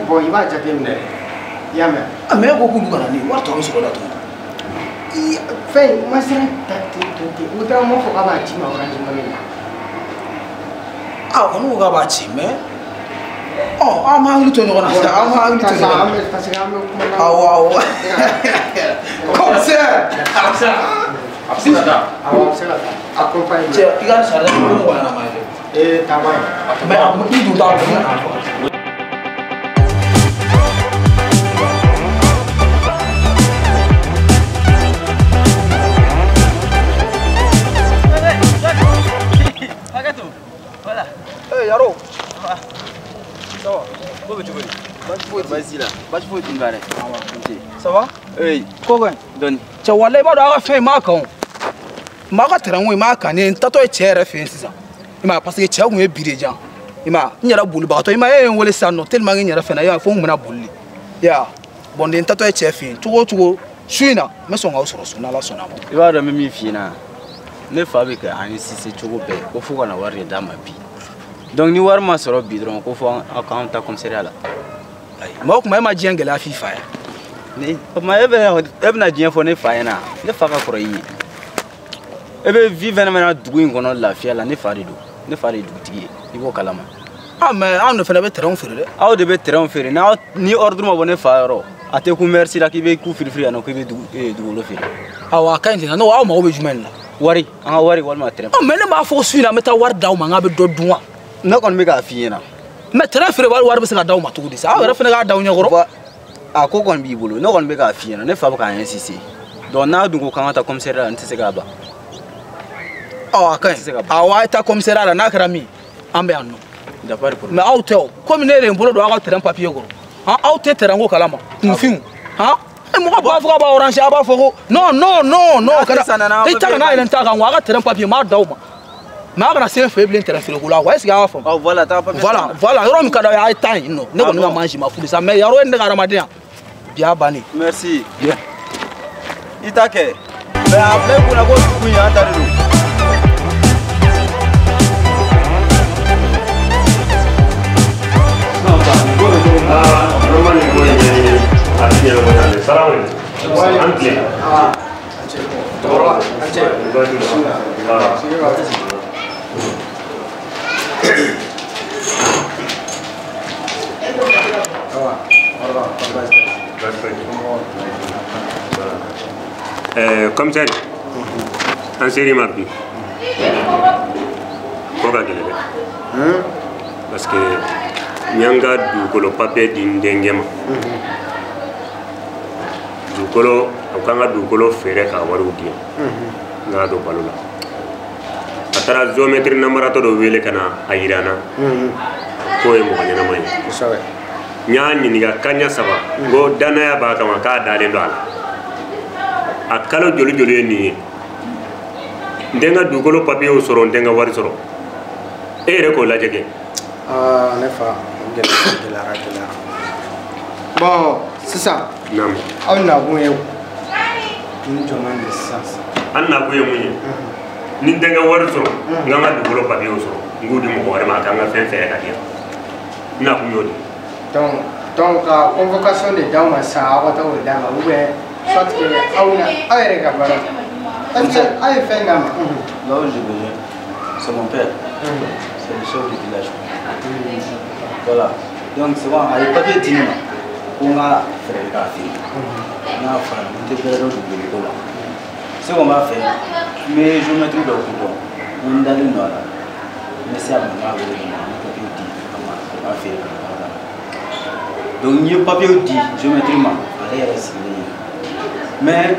bon il va jabe ne ya me a me ko ku du kana ni war to so da to i fe masira tati uta mo fo ka ba ti ma ka ji mami ah on ga ba ti me oh ama ngi to ngona ama ngi to ngona parce que am ko na awa commissaire absenta accompagne je igan sa da ko ngona na mai tabai mais am ki du da ko yaro ça va bobe tu veux vas-y là vas-y faut tu ngare ça va eh ko gan don cha wallahi ba da fa ma kan ma ka taran wai ma kan ne tato chere fe sisa ima parce que cha ngwe bire jan ima nyara bulu ba to ima wole sanno tellement nyara fe na ya fo muna bulli ya bon den tato che fe tugo suina me so ngaw soro na la sona mo i ba da mi fina ne fa be ka ani sisi tugo be ko fu kana warre da ma bi donc ni war ma soro bi dron ko fo account ta commissariat la ay ma ko ma jienge la fifa ya ni ma ebe na jien fo ne fa na ne fa ka koro yi ebe vive na dugu ngono la fia la ne fa rido tigi i bo kalama ah mais on ne fait pas terrain ferré aw de be terrain ferré na ni ordre ma bone fa ro ate ku merci la ki be ku free na ko be dugu lo ferré awa kan tin no aw ma obe jumen la wari an wari wal ma terrain ah mais ne ma fo suina meta war daw ma ngabe do duwa na kon me ga fiena mais terrain ferré war be se ga daw ma tugu disa aw refa ga daw nyagoro a ko kon bi bolo na kon be ga fiena ne fa ba kan insisté donc na dungo kan ta commissariat ante se ga ba ah kan awa ta commissariat la na karami ambe anno d'après pour mais aw teo comme ne ren bolo do aga terrain papier goro ha aw te terrain go kalama nfim ha e mo ba fuka ba orange aba foko non kada e ta na ile ta ga wa aga terrain papier ma daw ma ga se fe blin terrain fere go la wa est-ce ga fa oh voilà ta papier voilà yoro mi kada ya time no ne ko no manji ma fuli sa mais yaro en ga ramadan bia bani merci bien itake mais après kuna go kunya antarido Roman gue jadi artinya apa? Salam ini. Antle. Comme ça, en série ma vie. Pourquoi tu l'as? Parce que nyanga du kolo papier din dengema dukolo akanga dukolo fere ka waru di na do balula atara geometri namara to do wele kana ayirana ko e mo kanyana mai sawe nyaani ni ga kanya saba go dana ya ba kama ka dale do ala akalo joli joli ni ndenga dukolo papier soro ndenga wari soro e re ko lajege ne fa gelara bon sisa nam aw na bu ye ni joman de sasa an na bu ye mun ye ni ndenga wari soro ngama dukolo papier soro ngudi mo wari ma kanga fen fere ka dia na ku yodi donc convocation de dans ma sa wa ta wala ma ube soit que auna ayre ka bara est-ce que ay fait ngam là où j'ai besoin c'est mon père c'est le chef du village voilà donc c'est bon ay papier dinima ko nga frère ka fi na fa ni te père do du ko là c'est qu'on va faire mais je me trouve dans ko on d'aller non là mais c'est à moi de papier dit on va faire donc ni papier dit géométrie ma allez rester mais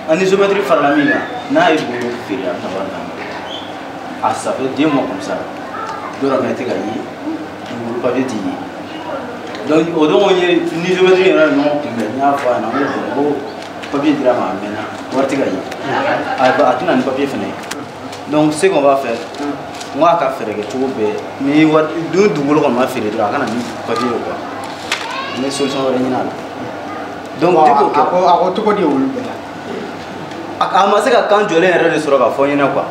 en géométrie faire la mine na il faut faire na bana ah ça fait 2 mois comme ça de la mettre gagner le papier dit donc au donc on est ni géométrie là non mais na fa na ko papier dit là ma mena warti gagner ah ba atuna ni papier fini donc ce qu'on va faire moi ka faire que tout be mais war du bolo ko ma faire là kana ni papier quoi mais solution originale donc ako to ko di wulu bela ama se ka kan jole yɛrɛ de sɔrɔ ka fɔ ɲɛna quoi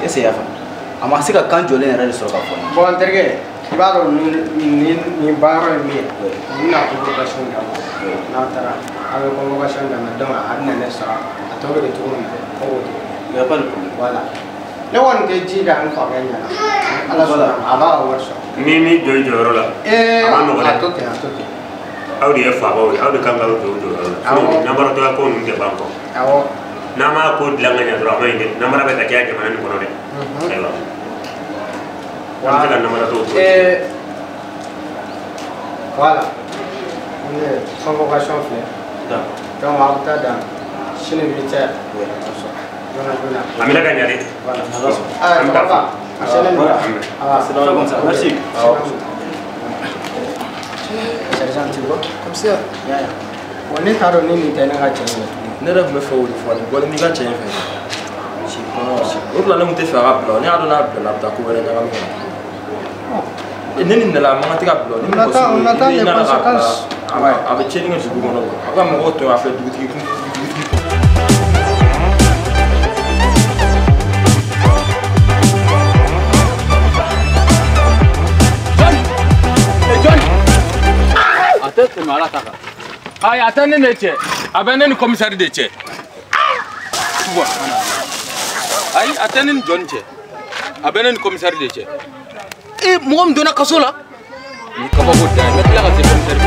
est ce que y'a faamu a ma se ka kan jole yɛrɛ de sɔrɔ ka fɔ ɲɛna bon terikɛ i b'a dɔn ni baara ye min ye u bɛna convocation d'a ma n'a taara a bɛ convocation d'a ma donc a bɛna ne sɔrɔ a tɔ bɛ kɛ cogo min fɛ o b'o kɛ il y a pas de problème voilà ne kɔni tɛ ji da n fakɛ ɲɛna ala sɔnna a b'a ka wari sɔrɔ ni jɔ jɔyɔrɔ la a ma nɔgɔ dɛ a to ten a to ten aw de ye fabaw ye aw de kan ka jɔ jɔyɔrɔ la namaratɔya ko ninnu tɛ ban kɔ awɔ n'a ma ko dilan ka ɲɛ dɔrɔn a ma ɲi dɛ namara bɛ ka caya jamana nin kɔnɔ dɛ ayiwa an bɛ se ka namaratɔw to voilà ne convocation filɛ donc aw bɛ taa dan sini militaire a bɛna ka ɲɛ dɛ an bɛ taa fɔ merci sergent Thibaut comme ça bon ne t'a dɔn ni nin tɛ ne ka cɛ ye ne yɛrɛ tun bɛ fɛ o de fɔ nin bɔlen n'i ka cɛ in fɛ o de la ne tun tɛ fɛ a ka bila ne y'a dɔn n'a bilala a bɛ taa ko wɛrɛ ɲagami kɔnɔ ne nin nana a man kan tɛ ka bila ni mɔgɔ sugu n'i nana k'a bila a bɛ tiɲɛni kɛ dugu kɔnɔ a ka mɔgɔw to a filɛ dugutigi kun a tɛ tɛmɛ ala ta kan ayi a tɛ ne de cɛ a bɛ ne ni komisari de cɛ ayi a tɛ ne ni jɔnni cɛ a bɛ ne ni komisari de cɛ mɔgɔ min donna kaso la ni kabako tɛ n bɛ tila ka se komisari